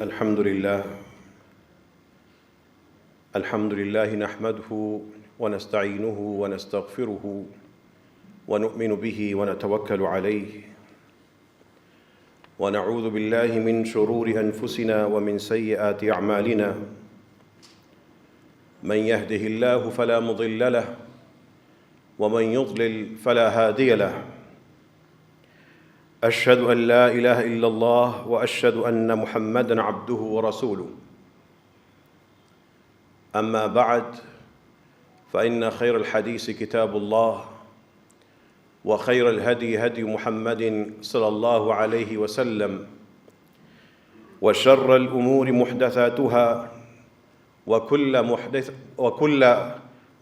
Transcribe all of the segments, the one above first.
الحمد لله نحمده ونستعينه ونستغفره ونؤمن به ونتوكل عليه ونعوذ بالله من شرور أنفسنا ومن سيئات أعمالنا من يهده الله فلا مضل له ومن يضلل فلا هادي له أشهد أن لا إله إلا الله وأشهد أن محمدًا عبده ورسوله أما بعد فإن خير الحديث كتاب الله وخير الهدي هدي محمد صلى الله عليه وسلم وشر الأمور محدثاتها وكل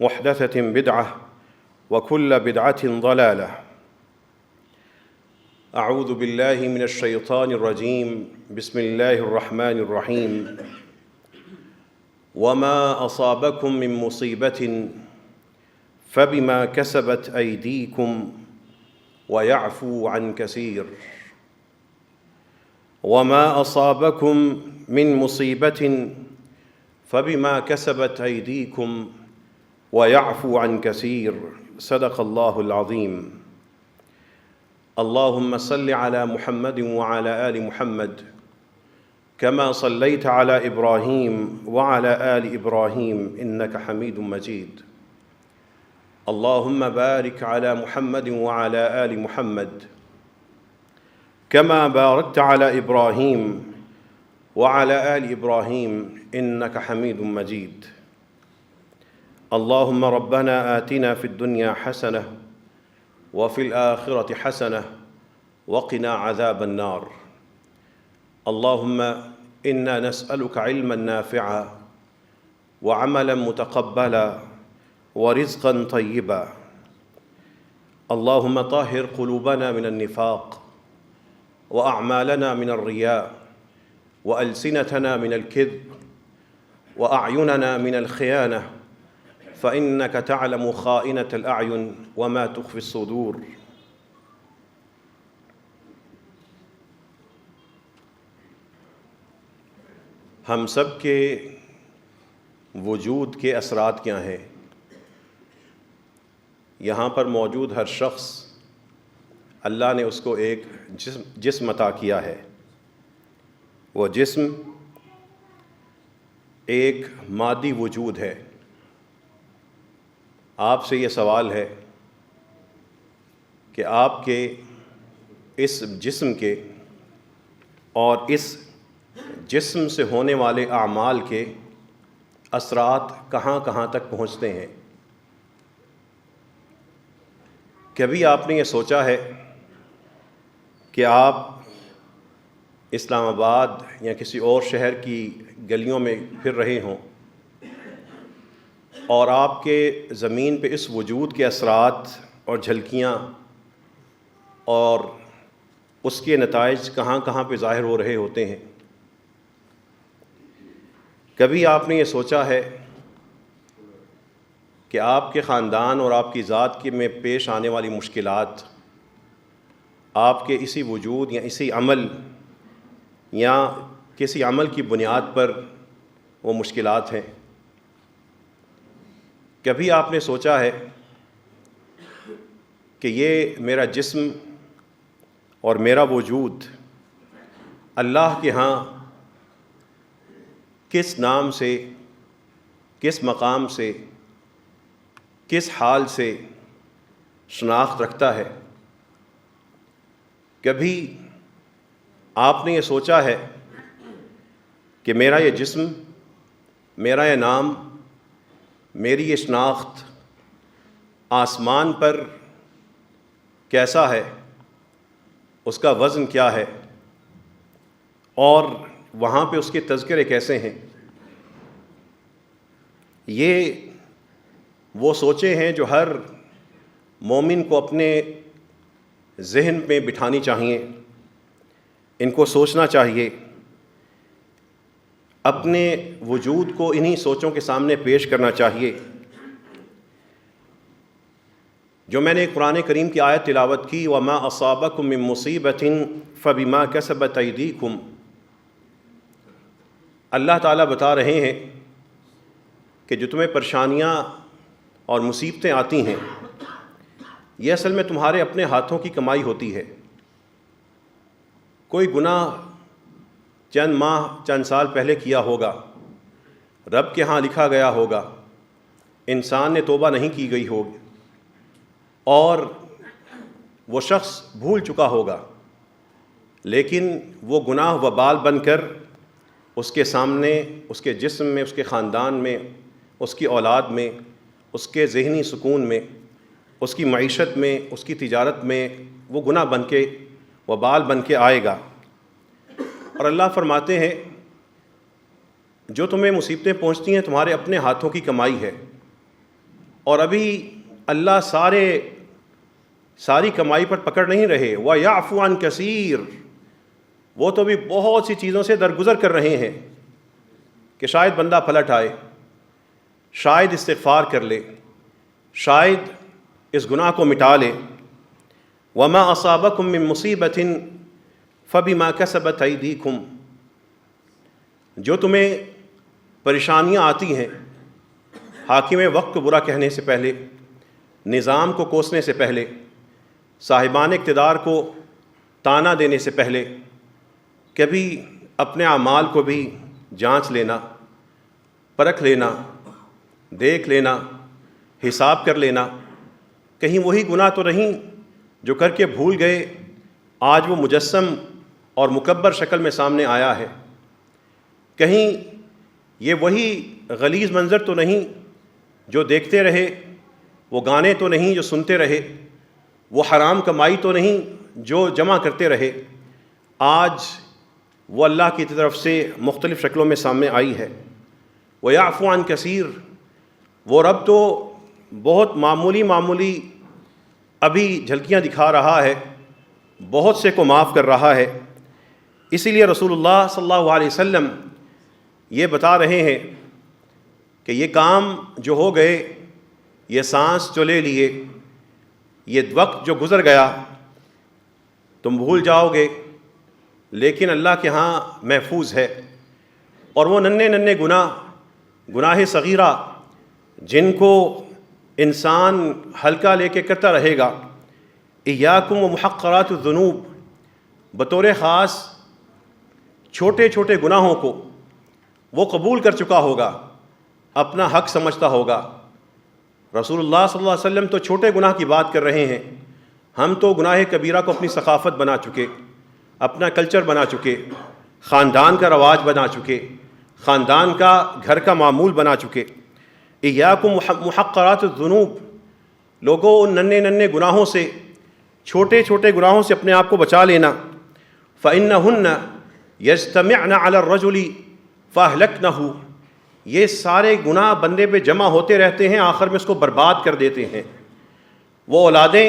محدثة بدعة وكل بدعة ضلالة. أعوذ بالله من الشيطان الرجيم. بسم الله الرحمن الرحيم. وما أصابكم من مصيبة فبما كسبت أيديكم ويعفو عن كثير. وما أصابكم من مصيبة فبما كسبت أيديكم ويعفو عن كثير. صدق الله العظيم. اللهم صل على محمد وعلى آل محمد كما صليت على إبراهيم وعلى آل إبراهيم إنك حميد مجيد. اللهم بارك على محمد وعلى آل محمد كما باركت على إبراهيم وعلى آل إبراهيم إنك حميد مجيد. اللهم ربنا آتنا في الدنيا حسنة وفي الآخرة حسنة وقنا عذاب النار. اللهم إنا نسألك علما نافعا وعملا متقبلا ورزقا طيبا. اللهم طهر قلوبنا من النفاق وأعمالنا من الرياء وألسنتنا من الكذب وأعيننا من الخيانة فإنك تعلم خائنة الأعين وما تخفي الصدور. ہم سب کے وجود کے اثرات کیا ہیں؟ یہاں پر موجود ہر شخص اللہ نے اس کو ایک جسم عطا کیا ہے. وہ جسم ایک مادی وجود ہے. آپ سے یہ سوال ہے کہ آپ کے اس جسم کے اور اس جسم سے ہونے والے اعمال کے اثرات کہاں کہاں تک پہنچتے ہیں؟ کبھی آپ نے یہ سوچا ہے کہ آپ اسلام آباد یا کسی اور شہر کی گلیوں میں پھر رہے ہوں اور آپ کے زمین پہ اس وجود کے اثرات اور جھلکیاں اور اس کے نتائج کہاں کہاں پہ ظاہر ہو رہے ہوتے ہیں؟ کبھی آپ نے یہ سوچا ہے کہ آپ کے خاندان اور آپ کی ذات کے میں پیش آنے والی مشکلات آپ کے اسی وجود یا اسی عمل یا کسی عمل کی بنیاد پر وہ مشکلات ہیں؟ کبھی آپ نے سوچا ہے کہ یہ میرا جسم اور میرا وجود اللہ کے ہاں کس نام سے، کس مقام سے، کس حال سے شناخت رکھتا ہے؟ کبھی آپ نے یہ سوچا ہے کہ میرا یہ جسم، میرا یہ نام، میری یہ شناخت آسمان پر کیسا ہے، اس کا وزن کیا ہے اور وہاں پہ اس کے تذکرے کیسے ہیں؟ یہ وہ سوچیں ہیں جو ہر مومن کو اپنے ذہن میں بٹھانی چاہیے، ان کو سوچنا چاہیے، اپنے وجود کو انہی سوچوں کے سامنے پیش کرنا چاہیے. جو میں نے ایک قرآن کریم کی آیت تلاوت کی، وَمَا أَصَابَكُم مِّن مُّصِيبَةٍ فَبِمَا كَسَبَتْ أَيْدِيكُمْ، اللہ تعالیٰ بتا رہے ہیں کہ جو تمہیں پریشانیاں اور مصیبتیں آتی ہیں یہ اصل میں تمہارے اپنے ہاتھوں کی کمائی ہوتی ہے۔ کوئی گناہ چند ماہ چند سال پہلے کیا ہوگا، رب کے ہاں لکھا گیا ہوگا، انسان نے توبہ نہیں کی گئی ہوگی اور وہ شخص بھول چکا ہوگا، لیکن وہ گناہ وبال بن کر اس کے سامنے، اس کے جسم میں، اس کے خاندان میں، اس کی اولاد میں، اس کے ذہنی سکون میں، اس کی معیشت میں، اس کی تجارت میں وہ گناہ بن کے، وبال بن کے آئے گا۔ اور اللہ فرماتے ہیں جو تمہیں مصیبتیں پہنچتی ہیں تمہارے اپنے ہاتھوں کی کمائی ہے، اور ابھی اللہ ساری کمائی پر پکڑ نہیں رہے۔ وَيَعْفُو عَنْ كَثِيرٍ، وہ تو بھی بہت سی چیزوں سے درگزر کر رہے ہیں کہ شاید بندہ پلٹ آئے، شاید استغفار کر لے، شاید اس گناہ کو مٹا لے۔ وَمَا أَصَابَكُم مِّن مُّصِيبَةٍ فَبِمَا كَسَبَتْ أَيْدِيكُمْ، جو تمہیں پریشانیاں آتی ہیں حاکم وقت کو برا کہنے سے پہلے، نظام کو کوسنے سے پہلے، صاحبان اقتدار کو طعنہ دینے سے پہلے، کبھی اپنے اعمال کو بھی جانچ لینا، پرکھ لینا، دیکھ لینا، حساب کر لینا، کہیں وہی گناہ تو نہیں جو کر کے بھول گئے آج وہ مجسم اور مکبر شکل میں سامنے آیا ہے، کہیں یہ وہی غلیظ منظر تو نہیں جو دیکھتے رہے، وہ گانے تو نہیں جو سنتے رہے، وہ حرام کمائی تو نہیں جو جمع کرتے رہے، آج وہ اللہ کی طرف سے مختلف شکلوں میں سامنے آئی ہے۔ وَيَعْفُو عَنْ كَثِيرٍ، وہ رب تو بہت معمولی ابھی جھلکیاں دکھا رہا ہے، بہت سے کو معاف کر رہا ہے۔ اسی لیے رسول اللہ صلی اللہ علیہ وسلم یہ بتا رہے ہیں کہ یہ کام جو ہو گئے، یہ سانس جو لے لیے، یہ وقت جو گزر گیا، تم بھول جاؤ گے، لیکن اللہ کے ہاں محفوظ ہے۔ اور وہ ننھے گناہ صغیرہ جن کو انسان ہلکا لے کے کرتا رہے گا، ایاکم ومحقرات الذنوب، بطور خاص چھوٹے گناہوں کو وہ قبول کر چکا ہوگا، اپنا حق سمجھتا ہوگا۔ رسول اللہ صلی اللہ علیہ وسلم تو چھوٹے گناہ کی بات کر رہے ہیں، ہم تو گناہ کبیرہ کو اپنی ثقافت بنا چکے، اپنا کلچر بنا چکے، خاندان کا رواج بنا چکے، خاندان کا، گھر کا معمول بنا چکے۔ ایاکم محقرات الذنوب، لوگوں ان ننھے گناہوں سے، چھوٹے گناہوں سے اپنے آپ کو بچا لینا۔ فَإِنَّهُنَّ يَجْتَمِعْنَ عَلَى الرَّجُلِ فَأَهْلَكْنَهُ، یہ سارے گناہ بندے پہ جمع ہوتے رہتے ہیں، آخر میں اس کو برباد کر دیتے ہیں۔ وہ اولادیں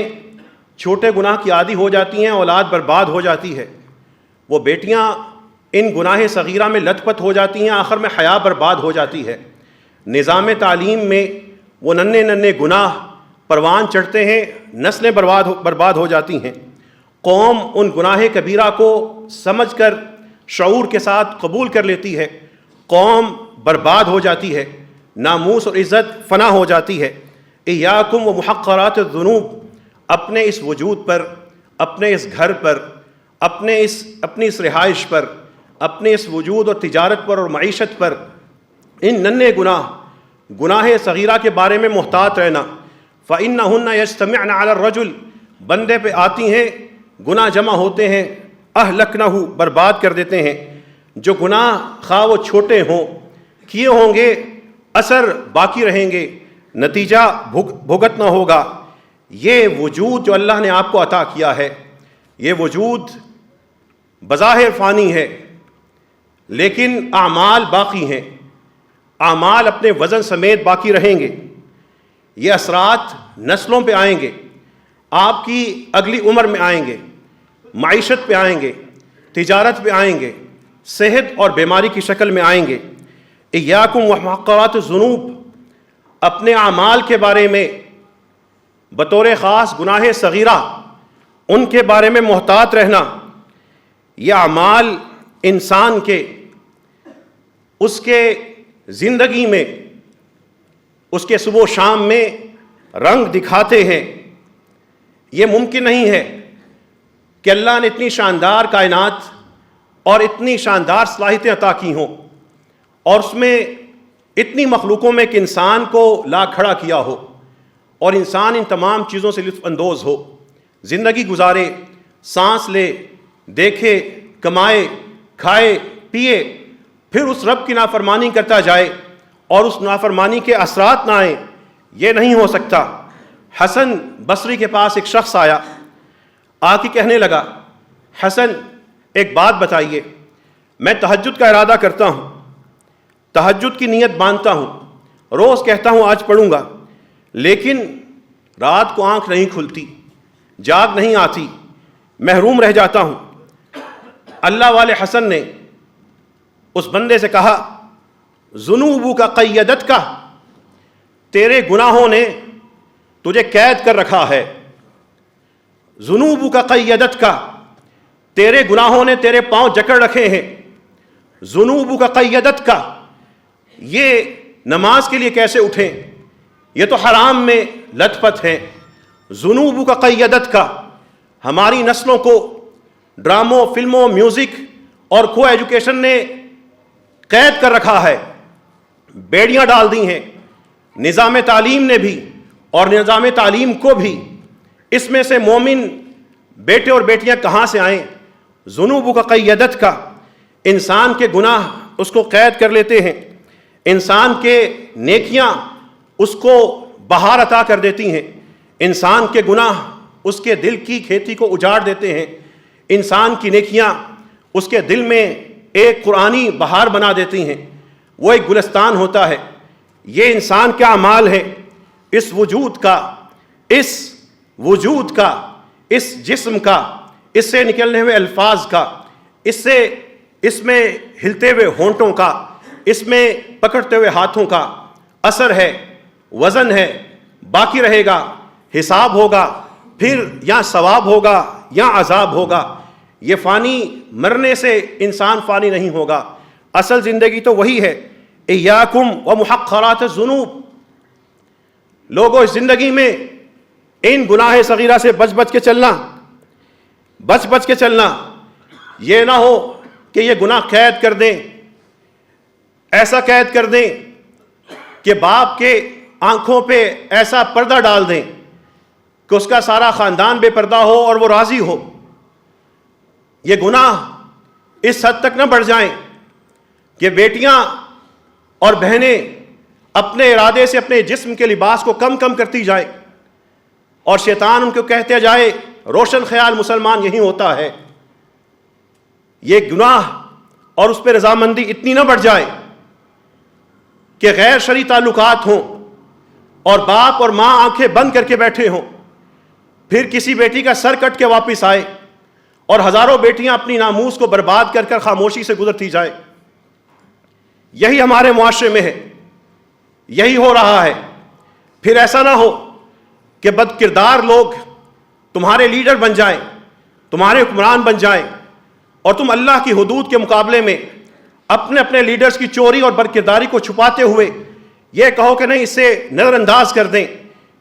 چھوٹے گناہ کی عادی ہو جاتی ہیں، اولاد برباد ہو جاتی ہے۔ وہ بیٹیاں ان گناہ صغیرہ میں لت پت ہو جاتی ہیں، آخر میں حیا برباد ہو جاتی ہے۔ نظام تعلیم میں وہ ننھے گناہ پروان چڑھتے ہیں، نسلیں برباد ہو جاتی ہیں۔ قوم ان گناہ کبیرہ کو سمجھ کر شعور کے ساتھ قبول کر لیتی ہے، قوم برباد ہو جاتی ہے، ناموس اور عزت فنا ہو جاتی ہے۔ ایاکم ومحقرات الذنوب، اپنے اس وجود پر، اپنے اس گھر پر، اپنی اس رہائش پر، اپنے اس وجود اور تجارت پر اور معیشت پر ان ننھے گناہ صغیرہ کے بارے میں محتاط رہنا۔ فَإِنَّهُنَّ يَجْتَمِعْنَ عَلَى الرَّجُلِ، بندے پہ آتی ہیں، گناہ جمع ہوتے ہیں، اہلکنہ، برباد کر دیتے ہیں۔ جو گناہ خواہ وہ چھوٹے ہوں، کیے ہوں گے، اثر باقی رہیں گے، نتیجہ بھگتنا ہوگا۔ یہ وجود جو اللہ نے آپ کو عطا کیا ہے، یہ وجود بظاہر فانی ہے، لیکن اعمال باقی ہیں، اعمال اپنے وزن سمیت باقی رہیں گے۔ یہ اثرات نسلوں پہ آئیں گے، آپ کی اگلی عمر میں آئیں گے، معیشت پہ آئیں گے، تجارت پہ آئیں گے، صحت اور بیماری کی شکل میں آئیں گے۔ ایاکم ومحقرات الذنوب، اپنے اعمال کے بارے میں بطور خاص گناہ صغیرہ ان کے بارے میں محتاط رہنا۔ یہ اعمال انسان کے اس کے زندگی میں اس کے صبح و شام میں رنگ دکھاتے ہیں. یہ ممکن نہیں ہے کہ اللہ نے اتنی شاندار کائنات اور اتنی شاندار صلاحیتیں عطا کی ہوں اور اس میں اتنی مخلوقوں میں ایک انسان کو لا کھڑا کیا ہو اور انسان ان تمام چیزوں سے لطف اندوز ہو, زندگی گزارے, سانس لے, دیکھے, کمائے, کھائے, پیے, پھر اس رب کی نافرمانی کرتا جائے اور اس نافرمانی کے اثرات نہ آئیں. یہ نہیں ہو سکتا. حسن بصری کے پاس ایک شخص آیا, آ کے کہنے لگا, حسن ایک بات بتائیے, میں تہجد کا ارادہ کرتا ہوں, تہجد کی نیت باندھتا ہوں, روز کہتا ہوں آج پڑھوں گا, لیکن رات کو آنکھ نہیں کھلتی, جاگ نہیں آتی, محروم رہ جاتا ہوں. اللہ والے حسن نے اس بندے سے کہا, ذنوبک کا قیدت کا, تیرے گناہوں نے تجھے قید کر رکھا ہے. ذنوبک کا قیدت کا, تیرے گناہوں نے تیرے پاؤں جکڑ رکھے ہیں. ذنوبک کا قیدت کا, یہ نماز کے لیے کیسے اٹھیں, یہ تو حرام میں لت پت ہیں. ذنوبک کا قیدت کا, ہماری نسلوں کو ڈراموں, فلموں, میوزک اور کو ایجوکیشن نے قید کر رکھا ہے, بیڑیاں ڈال دی ہیں نظام تعلیم نے بھی اور نظام تعلیم کو بھی. اس میں سے مومن بیٹے اور بیٹیاں کہاں سے آئیں؟ ذنوبک کا قیدت کا, انسان کے گناہ اس کو قید کر لیتے ہیں, انسان کے نیکیاں اس کو بہار عطا کر دیتی ہیں, انسان کے گناہ اس کے دل کی کھیتی کو اجاڑ دیتے ہیں, انسان کی نیکیاں اس کے دل میں ایک قرآنی بہار بنا دیتی ہیں, وہ ایک گلستان ہوتا ہے. یہ انسان کا اعمال ہے, اس وجود کا, اس وجود کا, اس جسم کا, اس سے نکلنے ہوئے الفاظ کا, اس میں ہلتے ہوئے ہونٹوں کا, اس میں پکڑتے ہوئے ہاتھوں کا اثر ہے, وزن ہے, باقی رہے گا, حساب ہوگا, پھر یا ثواب ہوگا یا عذاب ہوگا. یہ فانی, مرنے سے انسان فانی نہیں ہوگا. اصل زندگی تو وہی ہے. ایاکم ومحقرات الذنوب, لوگوں اس زندگی میں ان گناہ صغیرہ سے بچ بچ کے چلنا, بچ بچ کے چلنا. یہ نہ ہو کہ یہ گناہ قید کر دیں, ایسا قید کر دیں کہ باپ کے آنکھوں پہ ایسا پردہ ڈال دیں کہ اس کا سارا خاندان بے پردہ ہو اور وہ راضی ہو. یہ گناہ اس حد تک نہ بڑھ جائیں کہ بیٹیاں اور بہنیں اپنے ارادے سے اپنے جسم کے لباس کو کم کم کرتی جائیں اور شیطان ان کو کہتے جائے روشن خیال مسلمان یہی ہوتا ہے. یہ گناہ اور اس پہ رضامندی اتنی نہ بڑھ جائے کہ غیر شرعی تعلقات ہوں اور باپ اور ماں آنکھیں بند کر کے بیٹھے ہوں, پھر کسی بیٹی کا سر کٹ کے واپس آئے اور ہزاروں بیٹیاں اپنی ناموس کو برباد کر کر خاموشی سے گزرتی جائیں. یہی ہمارے معاشرے میں ہے, یہی ہو رہا ہے. پھر ایسا نہ ہو کہ بد کردار لوگ تمہارے لیڈر بن جائیں, تمہارے حکمران بن جائیں اور تم اللہ کی حدود کے مقابلے میں اپنے لیڈرز کی چوری اور بدکرداری کو چھپاتے ہوئے یہ کہو کہ نہیں, اسے نظر انداز کر دیں,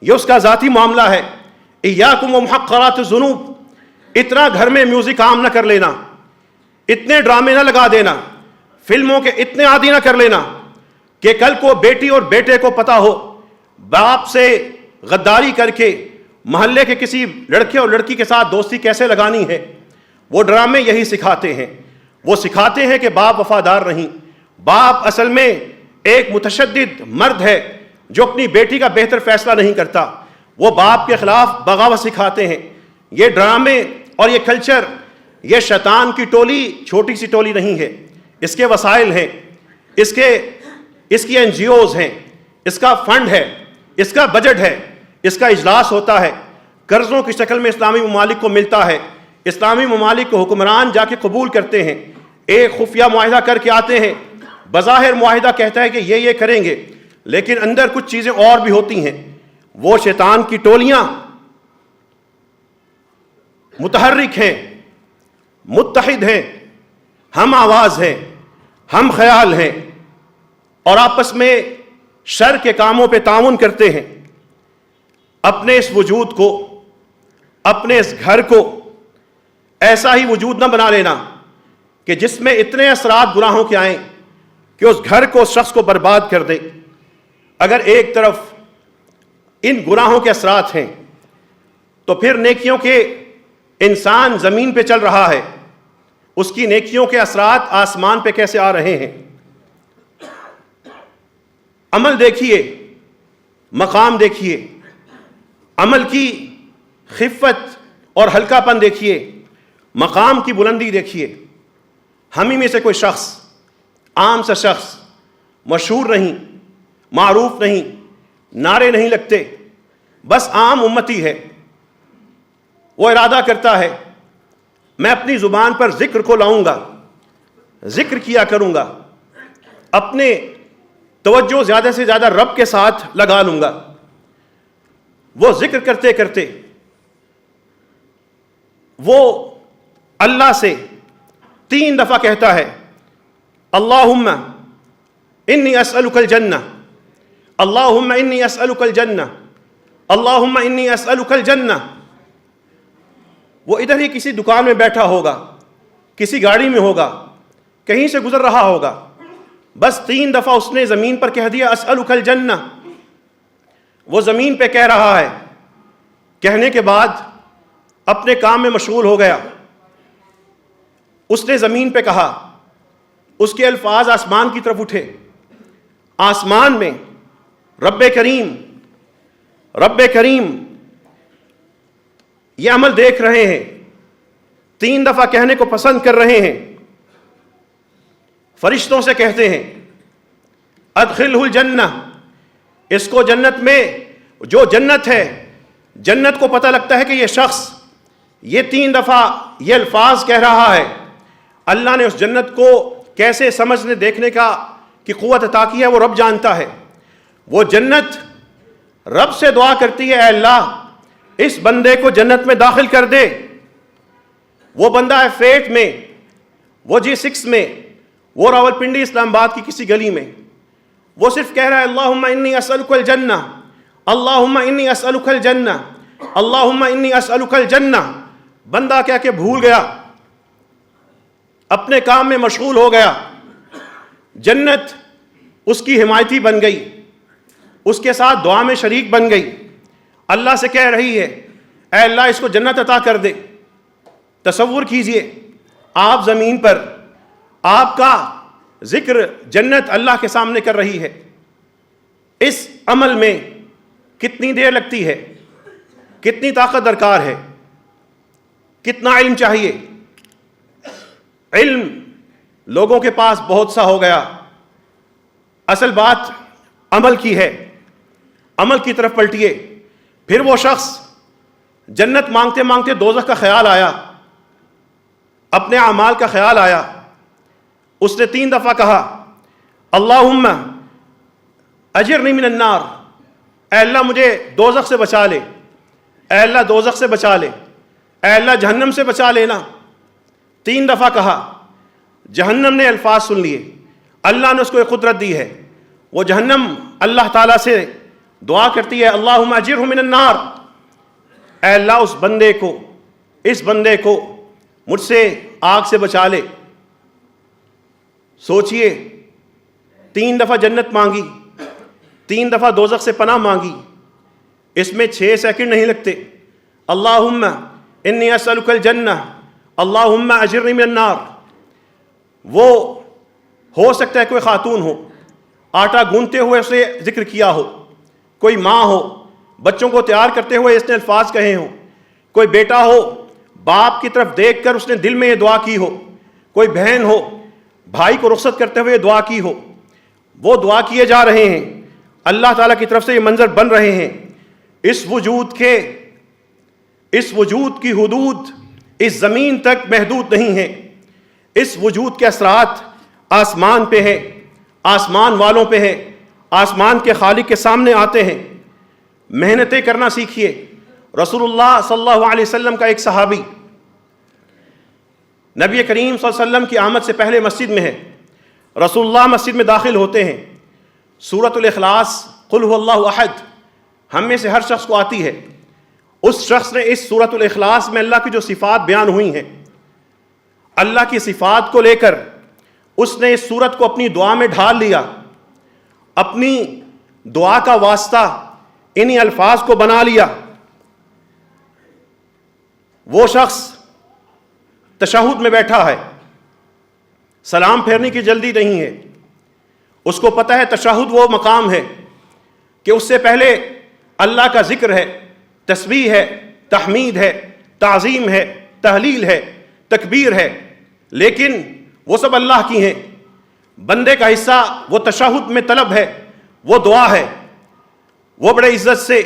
یہ اس کا ذاتی معاملہ ہے. ایاکم ومحقرات الذنوب, اتنا گھر میں میوزک عام نہ کر لینا, اتنے ڈرامے نہ لگا دینا, فلموں کے اتنے عادی نہ کر لینا کہ کل کو بیٹی اور بیٹے کو پتا ہو باپ سے غداری کر کے محلے کے کسی لڑکے اور لڑکی کے ساتھ دوستی کیسے لگانی ہے. وہ ڈرامے یہی سکھاتے ہیں. وہ سکھاتے ہیں کہ باپ وفادار نہیں. باپ اصل میں ایک متشدد مرد ہے جو اپنی بیٹی کا بہتر فیصلہ نہیں کرتا. وہ باپ کے خلاف بغاوت سکھاتے ہیں. یہ ڈرامے اور یہ کلچر, یہ شیطان کی ٹولی چھوٹی سی ٹولی نہیں ہے. اس کے وسائل ہیں, اس کی این جی اوز ہیں, اس کا فنڈ ہے, اس کا بجٹ ہے, اس کا اجلاس ہوتا ہے, قرضوں کی شکل میں اسلامی ممالک کو ملتا ہے. اسلامی ممالک کو حکمران جا کے قبول کرتے ہیں, ایک خفیہ معاہدہ کر کے آتے ہیں. بظاہر معاہدہ کہتا ہے کہ یہ کریں گے, لیکن اندر کچھ چیزیں اور بھی ہوتی ہیں. وہ شیطان کی ٹولیاں متحرک ہیں, متحد ہیں, ہم آواز ہیں, ہم خیال ہیں, اور آپس میں شر کے کاموں پہ تعاون کرتے ہیں، اپنے اس وجود کو، اپنے اس گھر کو ایسا ہی وجود نہ بنا لینا کہ جس میں اتنے اثرات گناہوں کے آئیں کہ اس گھر کو، اس شخص کو برباد کر دے۔ اگر ایک طرف ان گناہوں کے اثرات ہیں تو پھر نیکیوں کے انسان زمین پہ چل رہا ہے، اس کی نیکیوں کے اثرات آسمان پہ کیسے آ رہے ہیں؟ عمل دیکھیے، مقام دیکھیے، عمل کی خفت اور ہلکا پن دیکھیے، مقام کی بلندی دیکھیے۔ ہم ہی میں سے کوئی شخص، عام سا شخص، مشہور نہیں، معروف نہیں، نعرے نہیں لگتے، بس عام امتی ہے، وہ ارادہ کرتا ہے میں اپنی زبان پر ذکر کو لاؤں گا، ذکر کیا کروں گا، اپنے توجہ زیادہ سے زیادہ رب کے ساتھ لگا لوں گا۔ وہ ذکر کرتے کرتے وہ اللہ سے 3 دفعہ کہتا ہے اللہم انی اسألک الجنہ، اللہم انی اسألک الجنہ، اللہم انی اسألک الجنہ۔ وہ ادھر ہی کسی دکان میں بیٹھا ہوگا، کسی گاڑی میں ہوگا، کہیں سے گزر رہا ہوگا، بس 3 دفعہ اس نے زمین پر کہہ دیا اسألک الجنہ۔ وہ زمین پہ کہہ رہا ہے، کہنے کے بعد اپنے کام میں مشغول ہو گیا۔ اس نے زمین پہ کہا، اس کے الفاظ آسمان کی طرف اٹھے، آسمان میں رب کریم یہ عمل دیکھ رہے ہیں، 3 دفعہ کہنے کو پسند کر رہے ہیں۔ فرشتوں سے کہتے ہیں ادخلہ الجنہ، اس کو جنت میں، جو جنت ہے، جنت کو پتہ لگتا ہے کہ یہ شخص یہ 3 دفعہ یہ الفاظ کہہ رہا ہے، اللہ نے اس جنت کو کیسے سمجھنے دیکھنے کی قوت عطا کی ہے وہ رب جانتا ہے۔ وہ جنت رب سے دعا کرتی ہے اے اللہ اس بندے کو جنت میں داخل کر دے۔ وہ بندہ ہے فیٹ میں، وہ G6 میں، وہ راولپنڈی اسلام آباد کی کسی گلی میں، وہ صرف کہہ رہا ہے اللہم انی اسألک الجنہ، اللہم انی اسألک الجنہ، اللہم انی اسألک الجنہ۔ بندہ کیا کہ بھول گیا، اپنے کام میں مشغول ہو گیا، جنت اس کی حمایتی بن گئی، اس کے ساتھ دعا میں شریک بن گئی، اللہ سے کہہ رہی ہے اے اللہ اس کو جنت عطا کر دے۔ تصور کیجئے آپ زمین پر آپ کا ذکر جنت اللہ کے سامنے کر رہی ہے، اس عمل میں کتنی دیر لگتی ہے، کتنی طاقت درکار ہے، کتنا علم چاہیے۔ علم لوگوں کے پاس بہت سا ہو گیا، اصل بات عمل کی ہے۔ عمل کی طرف پلٹیے۔ پھر وہ شخص جنت مانگتے مانگتے دوزخ کا خیال آیا، اپنے اعمال کا خیال آیا، اس نے 3 دفعہ کہا اللہم اجرنی من النار، اے اللہ مجھے دوزخ سے بچا لے، اے اللہ دوزخ سے بچا لے، اے اللہ جہنم سے بچا لینا۔ 3 دفعہ کہا، جہنم نے الفاظ سن لیے، اللہ نے اس کو ایک قدرت دی ہے، وہ جہنم اللہ تعالیٰ سے دعا کرتی ہے اللہم اجرہ من النار، اے اللہ اس بندے کو، اس بندے کو مجھ سے آگ سے بچا لے۔ سوچئے 3 دفعہ جنت مانگی، 3 دفعہ دوزخ سے پناہ مانگی، اس میں 6 سیکنڈ نہیں لگتے۔ اللہم انی اسألک الجنہ، اللہم اجرنی من النار۔ وہ ہو سکتا ہے کوئی خاتون ہو، آٹا گوندتے ہوئے اسے ذکر کیا ہو، کوئی ماں ہو بچوں کو تیار کرتے ہوئے اس نے الفاظ کہے ہوں، کوئی بیٹا ہو باپ کی طرف دیکھ کر اس نے دل میں یہ دعا کی ہو، کوئی بہن ہو بھائی کو رخصت کرتے ہوئے دعا کی ہو۔ وہ دعا کیے جا رہے ہیں، اللہ تعالیٰ کی طرف سے یہ منظر بن رہے ہیں۔ اس وجود کی حدود اس زمین تک محدود نہیں ہیں، اس وجود کے اثرات آسمان پہ ہیں، آسمان والوں پہ ہیں، آسمان کے خالق کے سامنے آتے ہیں۔ محنتیں کرنا سیکھیے۔ رسول اللہ صلی اللہ علیہ وسلم کا ایک صحابی نبی کریم صلی اللہ علیہ وسلم کی آمد سے پہلے مسجد میں ہے، رسول اللہ مسجد میں داخل ہوتے ہیں، سورۃ الاخلاص قل هو اللہ احد ہم میں سے ہر شخص کو آتی ہے، اس شخص نے اس سورۃ الاخلاص میں اللہ کی جو صفات بیان ہوئی ہیں، اللہ کی صفات کو لے کر اس نے اس سورت کو اپنی دعا میں ڈھال لیا، اپنی دعا کا واسطہ انہی الفاظ کو بنا لیا، وہ شخص تشہد میں بیٹھا ہے، سلام پھیرنے کی جلدی نہیں ہے، اس کو پتہ ہے تشہد وہ مقام ہے کہ اس سے پہلے اللہ کا ذکر ہے، تسبیح ہے، تحمید ہے، تعظیم ہے، تحلیل ہے، تکبیر ہے، لیکن وہ سب اللہ کی ہیں، بندے کا حصہ وہ تشہد میں طلب ہے، وہ دعا ہے، وہ بڑے عزت سے،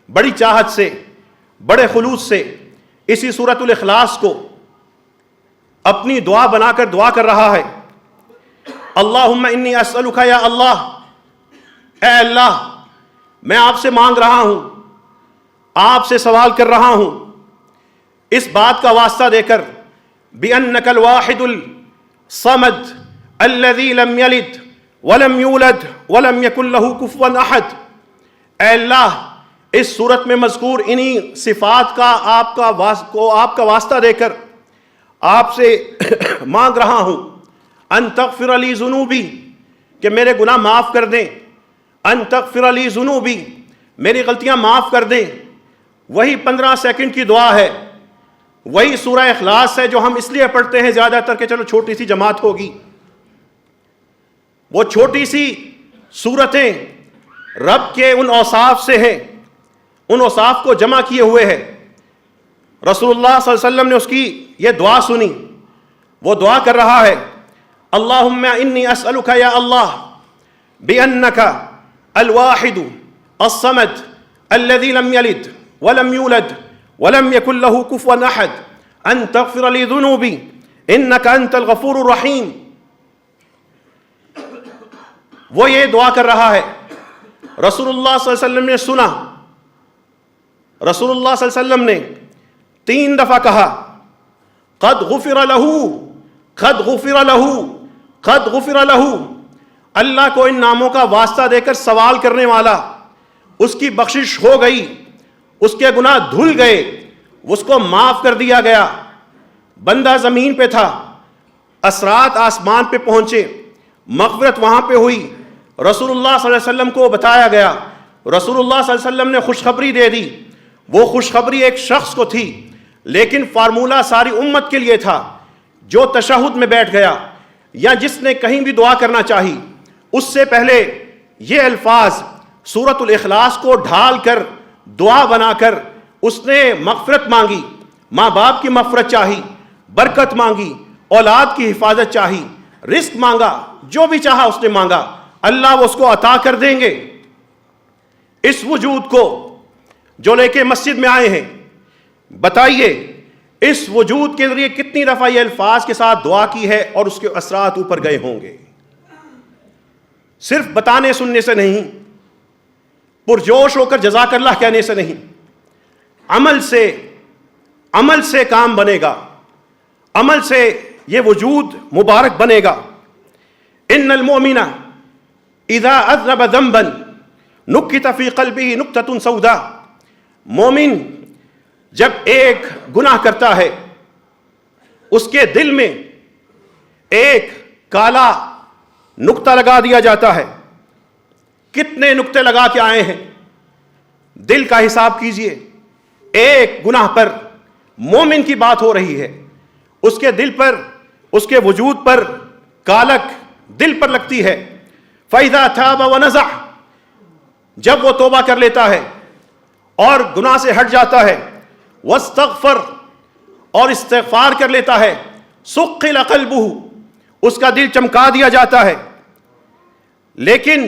بڑی چاہت سے، بڑے خلوص سے اسی سورۃ الاخلاص کو اپنی دعا بنا کر دعا کر رہا ہے۔ اللہم انی اسألک یا اللہ، اے اللہ میں آپ سے مانگ رہا ہوں، آپ سے سوال کر رہا ہوں، اس بات کا واسطہ دے کر بِأَنَّكَ الْوَاحِدُ الصَّمَدُ الَّذِي لَمْ يَلِدْ وَلَمْ يُولَدْ وَلَمْ يَكُنْ لَهُ كُفُوًا أَحَدٌ، اے اللہ اس صورت میں مذکور انہی صفات کا آپ کا واسطہ دے کر آپ سے مانگ رہا ہوں، ان تغفر لی ذنوبی کہ میرے گناہ معاف کر دیں، ان تغفر لی ذنوبی میری غلطیاں معاف کر دیں۔ وہی 15 سیکنڈ کی دعا ہے، وہی سورہ اخلاص ہے جو ہم اس لیے پڑھتے ہیں زیادہ تر کہ چلو چھوٹی سی جماعت ہوگی۔ وہ چھوٹی سی سورتیں رب کے ان اوصاف سے ہیں، ان اوصاف کو جمع کیے ہوئے ہیں۔ رسول اللہ صلی اللہ علیہ وسلم نے اس کی یہ دعا سنی، وہ دعا کر رہا ہے، اللہم انی اسألک یا اللہ بأنک الواحد الصمد الذي لم يلد ولم يولد ولم يكن له كفوا احد ان تغفر لي ذنوبي انك انت الغفور الرحیم۔ وہ یہ دعا کر رہا ہے، رسول اللہ صلی اللہ علیہ وسلم نے سنا، رسول اللہ صلی اللہ علیہ وسلم نے 3 دفعہ کہا قد غفر له قد غفر له قد غفر له، اللہ کو ان ناموں کا واسطہ دے کر سوال کرنے والا، اس کی بخشش ہو گئی، اس کے گناہ دھل گئے، اس کو معاف کر دیا گیا۔ بندہ زمین پہ تھا، اسرات آسمان پہ پہنچے، مغفرت وہاں پہ ہوئی، رسول اللہ صلی اللہ علیہ وسلم کو بتایا گیا، رسول اللہ صلی اللہ علیہ وسلم نے خوشخبری دے دی۔ وہ خوشخبری ایک شخص کو تھی، لیکن فارمولہ ساری امت کے لیے تھا۔ جو تشہد میں بیٹھ گیا یا جس نے کہیں بھی دعا کرنا چاہی، اس سے پہلے یہ الفاظ سورۃ الاخلاص کو ڈھال کر دعا بنا کر اس نے مغفرت مانگی، ماں باپ کی مغفرت چاہی، برکت مانگی، اولاد کی حفاظت چاہی، رزق مانگا، جو بھی چاہا اس نے مانگا، اللہ وہ اس کو عطا کر دیں گے۔ اس وجود کو جو لے کے مسجد میں آئے ہیں، بتائیے اس وجود کے ذریعے کتنی دفعہ یہ الفاظ کے ساتھ دعا کی ہے اور اس کے اثرات اوپر گئے ہوں گے؟ صرف بتانے سننے سے نہیں، پرجوش ہو کر جزاک اللہ کہنے سے نہیں، عمل سے کام بنے گا، عمل سے یہ وجود مبارک بنے گا۔ ان المؤمن اذا اذنب ذنبا نکت فی قلبہ نکتۃ سوداء، مومن جب ایک گناہ کرتا ہے اس کے دل میں ایک کالا نقطہ لگا دیا جاتا ہے۔ کتنے نقطے لگا کے آئے ہیں؟ دل کا حساب کیجئے، ایک گناہ پر مومن کی بات ہو رہی ہے، اس کے دل پر، اس کے وجود پر کالک دل پر لگتی ہے۔ فَإِذَا تَابَ وَنَزَعَ، جب وہ توبہ کر لیتا ہے اور گناہ سے ہٹ جاتا ہے، وَاسْتَغْفَرَ، اور استغفار کر لیتا ہے، سُقِّلَ قَلْبُهُ، اس کا دل چمکا دیا جاتا ہے۔ لیکن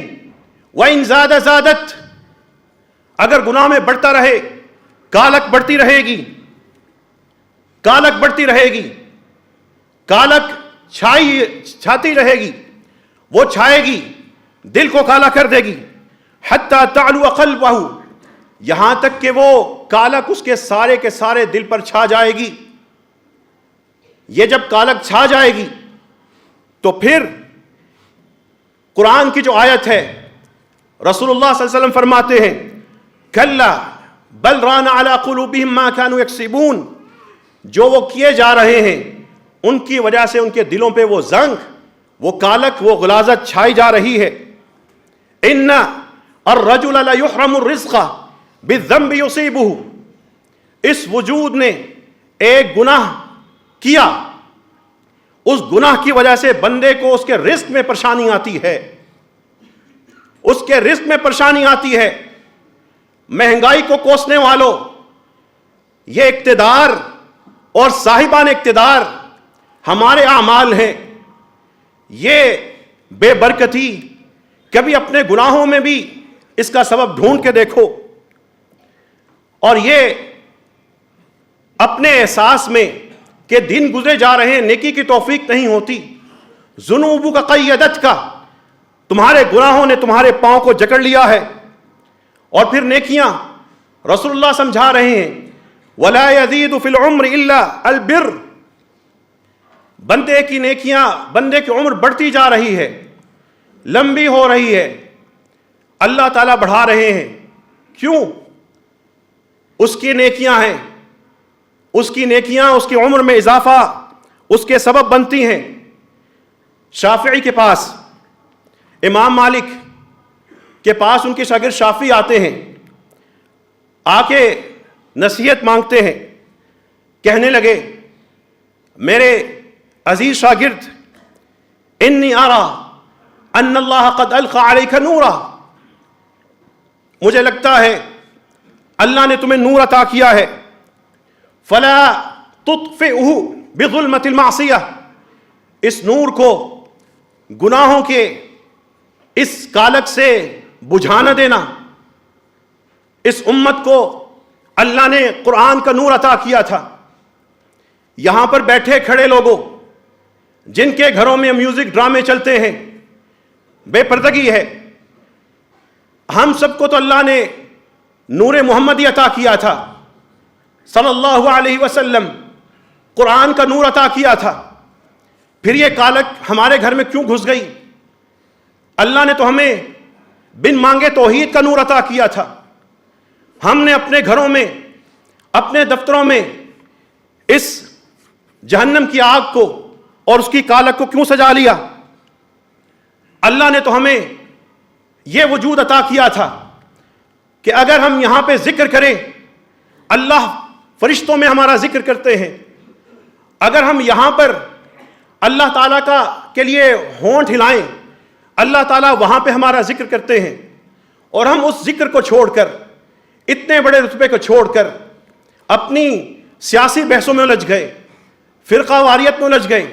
وَإِنْ زَادَ زَادَتْ، اگر گناہ میں بڑھتا رہے، کالک بڑھتی رہے گی، کالک بڑھتی رہے گی، کالک چھاتی رہے گی، وہ چھائے گی، دل کو کالا کر دے گی، حَتَّى تَعْلُوَ قَلْبَهُ، یہاں تک کہ وہ کالک اس کے سارے دل پر چھا جائے گی۔ یہ جب کالک چھا جائے گی تو پھر قرآن کی جو آیت ہے رسول اللہ صلی اللہ علیہ وسلم فرماتے ہیں کلا بل ران علی قلوبہم ما كانوا یکسبون، جو وہ کیے جا رہے ہیں ان کی وجہ سے ان کے دلوں پہ وہ زنگ، وہ کالک، وہ غلاظت چھائی جا رہی ہے۔ ان الرجل لا يحرم الرزق بالذنب يصيبه، اس وجود نے ایک گناہ کیا، اس گناہ کی وجہ سے بندے کو اس کے رزق میں پریشانی آتی ہے، اس کے رزق میں پریشانی آتی ہے۔ مہنگائی کو کوسنے والوں، یہ اقتدار اور صاحبان اقتدار ہمارے اعمال ہیں، یہ بے برکتی کبھی اپنے گناہوں میں بھی اس کا سبب ڈھونڈ کے دیکھو، اور یہ اپنے احساس میں کہ دن گزرے جا رہے ہیں، نیکی کی توفیق نہیں ہوتی، ذنوبک قیدتک، تمہارے گناہوں نے تمہارے پاؤں کو جکڑ لیا ہے، اور پھر نیکیاں رسول اللہ سمجھا رہے ہیں وَلَا يَزِيدُ فِي الْعُمْرِ إِلَّا الْبِرُّ، بندے کی نیکیاں، بندے کی عمر بڑھتی جا رہی ہے، لمبی ہو رہی ہے، اللہ تعالیٰ بڑھا رہے ہیں۔ کیوں؟ اس کی نیکیاں ہیں، اس کی نیکیاں اس کی عمر میں اضافہ اس کے سبب بنتی ہیں۔ شافعی کے پاس، امام مالک کے پاس ان کے شاگرد شافعی آتے ہیں، آ کے نصیحت مانگتے ہیں، کہنے لگے میرے عزیز شاگرد انی ارا ان اللہ قد القى علیک نورا، مجھے لگتا ہے اللہ نے تمہیں نور عطا کیا ہے، فلا تطفئہ بظلمۃ المعصیہ، اس نور کو گناہوں کے اس کالک سے بجھا نہ دینا۔ اس امت کو اللہ نے قرآن کا نور عطا کیا تھا، یہاں پر بیٹھے کھڑے لوگوں جن کے گھروں میں میوزک ڈرامے چلتے ہیں، بے پردگی ہے، ہم سب کو تو اللہ نے نور محمدی عطا کیا تھا، صلی اللہ علیہ وسلم، قرآن کا نور عطا کیا تھا، پھر یہ کالک ہمارے گھر میں کیوں گھس گئی؟ اللہ نے تو ہمیں بن مانگے توحید کا نور عطا کیا تھا، ہم نے اپنے گھروں میں، اپنے دفتروں میں اس جہنم کی آگ کو اور اس کی کالک کو کیوں سجا لیا؟ اللہ نے تو ہمیں یہ وجود عطا کیا تھا کہ اگر ہم یہاں پہ ذکر کریں، اللہ فرشتوں میں ہمارا ذکر کرتے ہیں، اگر ہم یہاں پر اللہ تعالیٰ کے لیے ہونٹ ہلائیں، اللہ تعالیٰ وہاں پہ ہمارا ذکر کرتے ہیں، اور ہم اس ذکر کو چھوڑ کر، اتنے بڑے رتبے کو چھوڑ کر اپنی سیاسی بحثوں میں الجھ گئے، فرقہ واریت میں الجھ گئے،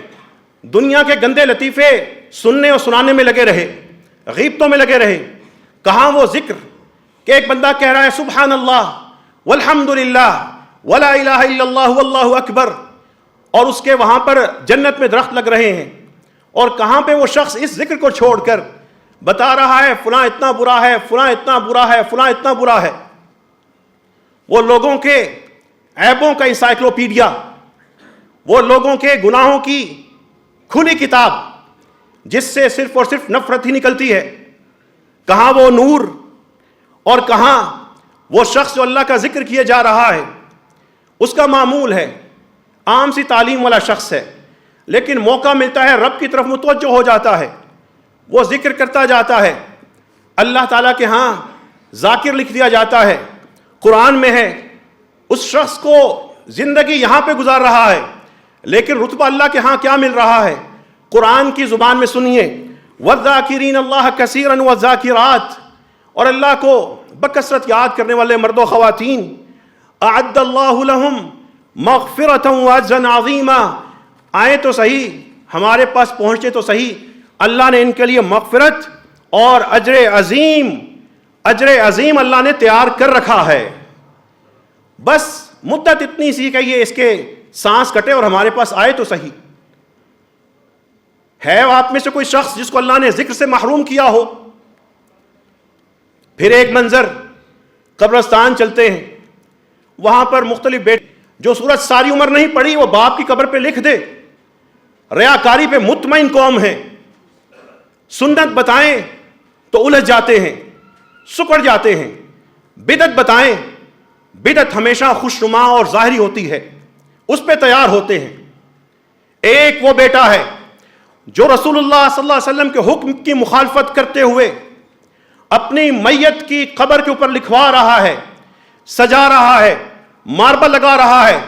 دنیا کے گندے لطیفے سننے اور سنانے میں لگے رہے، غیبتوں میں لگے رہے۔ کہاں وہ ذکر کہ ایک بندہ کہہ رہا ہے سبحان اللہ والحمد للہ ولا الہ الا اللہ واللہ اکبر، اور اس کے وہاں پر جنت میں درخت لگ رہے ہیں، اور کہاں پہ وہ شخص اس ذکر کو چھوڑ کر بتا رہا ہے فلاں اتنا برا ہے، فلاں اتنا برا ہے، فلاں اتنا برا ہے۔ وہ لوگوں کے عیبوں کا انسائکلوپیڈیا، وہ لوگوں کے گناہوں کی کھلی کتاب جس سے صرف اور صرف نفرت ہی نکلتی ہے۔ کہاں وہ نور اور کہاں وہ شخص جو اللہ کا ذکر کیے جا رہا ہے، اس کا معمول ہے، عام سی تعلیم والا شخص ہے، لیکن موقع ملتا ہے رب کی طرف متوجہ ہو جاتا ہے، وہ ذکر کرتا جاتا ہے، اللہ تعالیٰ کے ہاں ذاکر لکھ دیا جاتا ہے، قرآن میں ہے۔ اس شخص کو زندگی یہاں پہ گزار رہا ہے، لیکن رتبہ اللہ کے ہاں کیا مل رہا ہے؟ قرآن کی زبان میں سنیے وَالذَّاكِرِينَ اللَّهَ كَثِيرًا وَالذَّاكِرَاتِ، اور اللہ کو بکثرت یاد کرنے والے مرد و خواتین، اعد اللہ لہم مغفرۃ واجرا عظیما، آئیں تو صحیح، ہمارے پاس پہنچے تو صحیح، اللہ نے ان کے لیے مغفرت اور اجر عظیم اللہ نے تیار کر رکھا ہے۔ بس مدت اتنی سی کہ یہ اس کے سانس کٹے اور ہمارے پاس آئے تو صحیح۔ ہے آپ میں سے کوئی شخص جس کو اللہ نے ذکر سے محروم کیا ہو؟ پھر ایک منظر، قبرستان چلتے ہیں، وہاں پر مختلف بیٹے جو سورج ساری عمر نہیں پڑھی وہ باپ کی قبر پہ لکھ دے، ریاکاری پہ مطمئن قوم ہے، سنت بتائیں تو الجھ جاتے ہیں، سکڑ جاتے ہیں. بدعت بتائیں, بدعت ہمیشہ خوشنما اور ظاہری ہوتی ہے, اس پہ تیار ہوتے ہیں. ایک وہ بیٹا ہے جو رسول اللہ صلی اللہ علیہ وسلم کے حکم کی مخالفت کرتے ہوئے اپنی میت کی قبر کے اوپر لکھوا رہا ہے, سجا رہا ہے, ماربل لگا رہا ہے.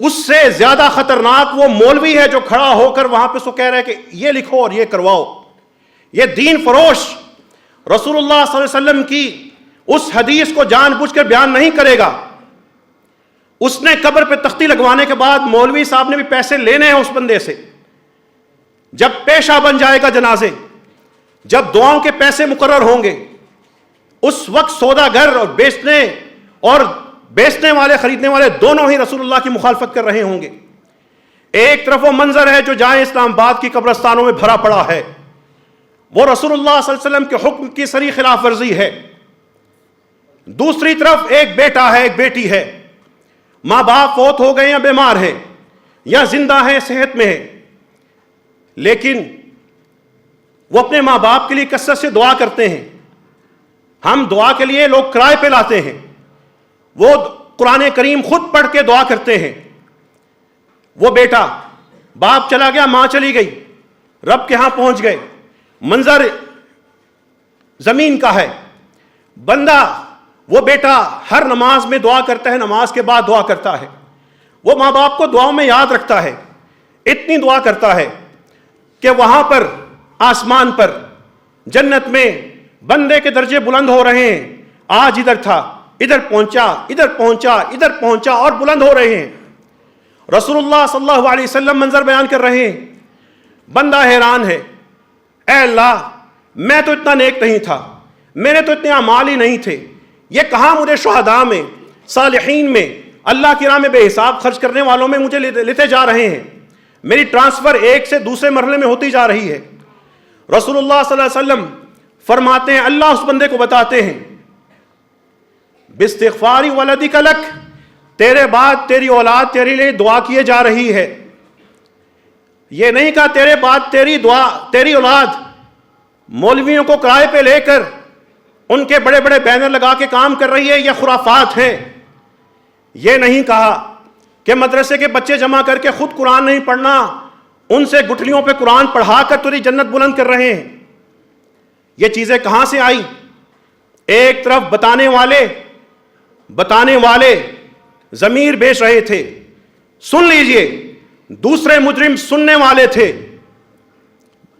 اس سے زیادہ خطرناک وہ مولوی ہے جو کھڑا ہو کر وہاں پہ سو کہہ رہا ہے کہ یہ لکھو اور یہ کرواؤ. یہ دین فروش رسول اللہ صلی اللہ علیہ وسلم کی اس حدیث کو جان بوجھ کر بیان نہیں کرے گا. اس نے قبر پہ تختی لگوانے کے بعد مولوی صاحب نے بھی پیسے لینے ہیں اس بندے سے. جب پیشہ بن جائے گا جنازے, جب دعاؤں کے پیسے مقرر ہوں گے, اس وقت سوداگر اور بیچنے والے خریدنے والے دونوں ہی رسول اللہ کی مخالفت کر رہے ہوں گے. ایک طرف وہ منظر ہے جو جائیں اسلام آباد کی قبرستانوں میں بھرا پڑا ہے, وہ رسول اللہ صلی اللہ علیہ وسلم کے حکم کی صریح خلاف ورزی ہے. دوسری طرف ایک بیٹا ہے, ایک بیٹی ہے, ماں باپ فوت ہو گئے یا بیمار ہیں یا زندہ ہیں, صحت میں ہیں, لیکن وہ اپنے ماں باپ کے لیے کثرت سے دعا کرتے ہیں. ہم دعا کے لیے لوگ کرائے پہ لاتے ہیں, وہ قرآن کریم خود پڑھ کے دعا کرتے ہیں. وہ بیٹا, باپ چلا گیا, ماں چلی گئی, رب کے ہاں پہنچ گئے. منظر زمین کا ہے. بندہ, وہ بیٹا ہر نماز میں دعا کرتا ہے, نماز کے بعد دعا کرتا ہے. وہ ماں باپ کو دعاؤں میں یاد رکھتا ہے, اتنی دعا کرتا ہے کہ وہاں پر آسمان پر جنت میں بندے کے درجے بلند ہو رہے ہیں. آج ادھر تھا, ادھر پہنچا, ادھر پہنچا, ادھر پہنچا, اور بلند ہو رہے ہیں. رسول اللہ صلی اللہ علیہ وسلم منظر بیان کر رہے ہیں. بندہ حیران ہے, اے اللہ, میں تو اتنا نیک نہیں تھا, میرے تو اتنے اعمال ہی نہیں تھے, یہ کہاں مجھے شہداء میں, صالحین میں, اللہ کی راہ میں بے حساب خرچ کرنے والوں میں مجھے لیتے جا رہے ہیں. میری ٹرانسفر ایک سے دوسرے مرحلے میں ہوتی جا رہی ہے. رسول اللہ صلی اللہ علیہ وسلم فرماتے ہیں, اللہ اس بندے کو بتاتے ہیں, باستغفاری ولدک لک, تیرے بعد تیری اولاد تیرے لیے دعا کیے جا رہی ہے. یہ نہیں کہا تیرے بعد تیری دعا, تیری اولاد مولویوں کو کرائے پہ لے کر ان کے بڑے بڑے بینر لگا کے کام کر رہی ہے, یہ خرافات ہیں. یہ نہیں کہا کہ مدرسے کے بچے جمع کر کے خود قرآن نہیں پڑھنا, ان سے گٹھلیوں پہ قرآن پڑھا کر تیری جنت بلند کر رہے ہیں. یہ چیزیں کہاں سے آئی؟ ایک طرف بتانے والے ضمیر بیچ رہے تھے, سن لیجئے. دوسرے مجرم سننے والے تھے,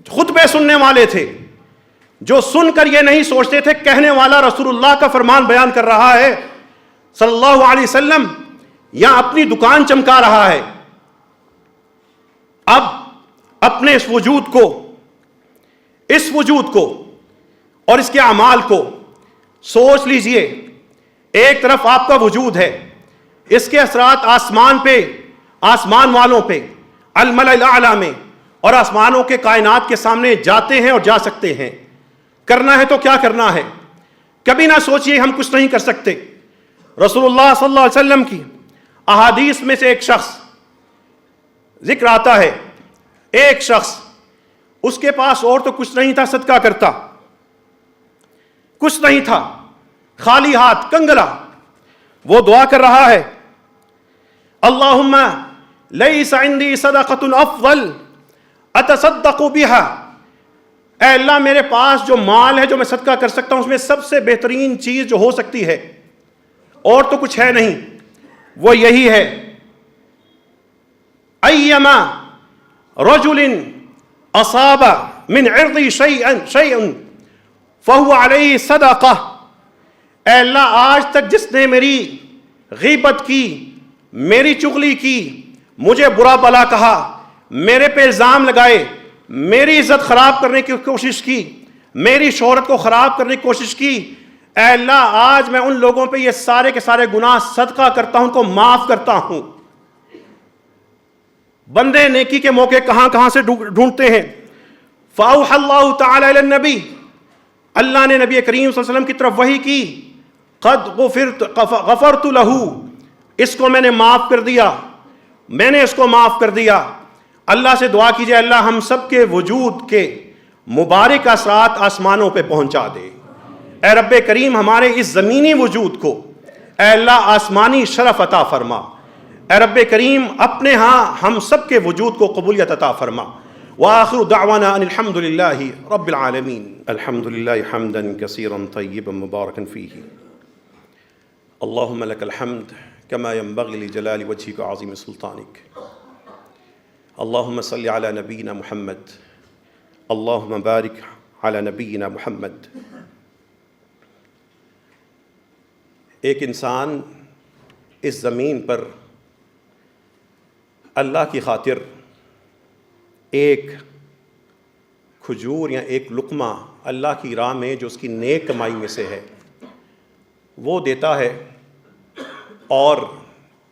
خطبے سننے والے تھے, جو سن کر یہ نہیں سوچتے تھے کہنے والا رسول اللہ کا فرمان بیان کر رہا ہے صلی اللہ علیہ وسلم, یا اپنی دکان چمکا رہا ہے. اب اپنے اس وجود کو اور اس کے اعمال کو سوچ لیجئے. ایک طرف آپ کا وجود ہے, اس کے اثرات آسمان پہ, آسمان والوں پہ, الملأ الاعلی میں اور آسمانوں کے کائنات کے سامنے جاتے ہیں اور جا سکتے ہیں. کرنا ہے تو کیا کرنا ہے؟ کبھی نہ سوچئے ہم کچھ نہیں کر سکتے. رسول اللہ صلی اللہ علیہ وسلم کی احادیث میں سے ایک شخص ذکر آتا ہے, ایک شخص, اس کے پاس اور تو کچھ نہیں تھا, صدقہ کرتا کچھ نہیں تھا, خالی ہاتھ, کنگلا. وہ دعا کر رہا ہے, اللہم لیس عندی صدقۃ افضل اتصدق بها, اے اللہ میرے پاس جو مال ہے جو میں صدقہ کر سکتا ہوں اس میں سب سے بہترین چیز جو ہو سکتی ہے اور تو کچھ ہے نہیں, وہ یہی ہے, ایما رجل اصاب من عرضی شیئا فہو علیہ صدقہ. اے اللہ آج تک جس نے میری غیبت کی, میری چغلی کی, مجھے برا بلا کہا, میرے پہ الزام لگائے, میری عزت خراب کرنے کی کوشش کی, میری شہرت کو خراب کرنے کی کوشش کی, اے اللہ آج میں ان لوگوں پہ یہ سارے کے سارے گناہ صدقہ کرتا ہوں, ان کو معاف کرتا ہوں. بندے نیکی کے موقع کہاں سے ڈھونڈتے ہیں. فاوحى اللہ تعالی الی النبی, اللہ نے نبی کریم صلی اللہ علیہ وسلم کی طرف وحی کی, قد غفرت لہ, اس کو میں نے معاف کر دیا, میں نے اس کو معاف کر دیا. اللہ سے دعا کیجئے اللہ ہم سب کے وجود کے مبارک اثرات آسمانوں پہ پہنچا دے. اے رب کریم ہمارے اس زمینی وجود کو اے اللہ آسمانی شرف عطا فرما، اے رب کریم اپنے ہاں ہم سب کے وجود کو قبولیت عطا فرما۔ وآخر دعوانا ان الحمد للہ رب العالمین۔ الحمد للہ حمدا کثیرا طیبا مبارکا فیہ، اللہم لک الحمد کما ينبغی لجلال وجہک وعظیم سلطانک، اللہم صلی علی نبینا محمد، اللہم بارک علی نبینا محمد۔ ایک انسان اس زمین پر اللہ کی خاطر ایک کھجور یا ایک لقمہ اللہ کی راہ میں جو اس کی نیک کمائی میں سے ہے وہ دیتا ہے اور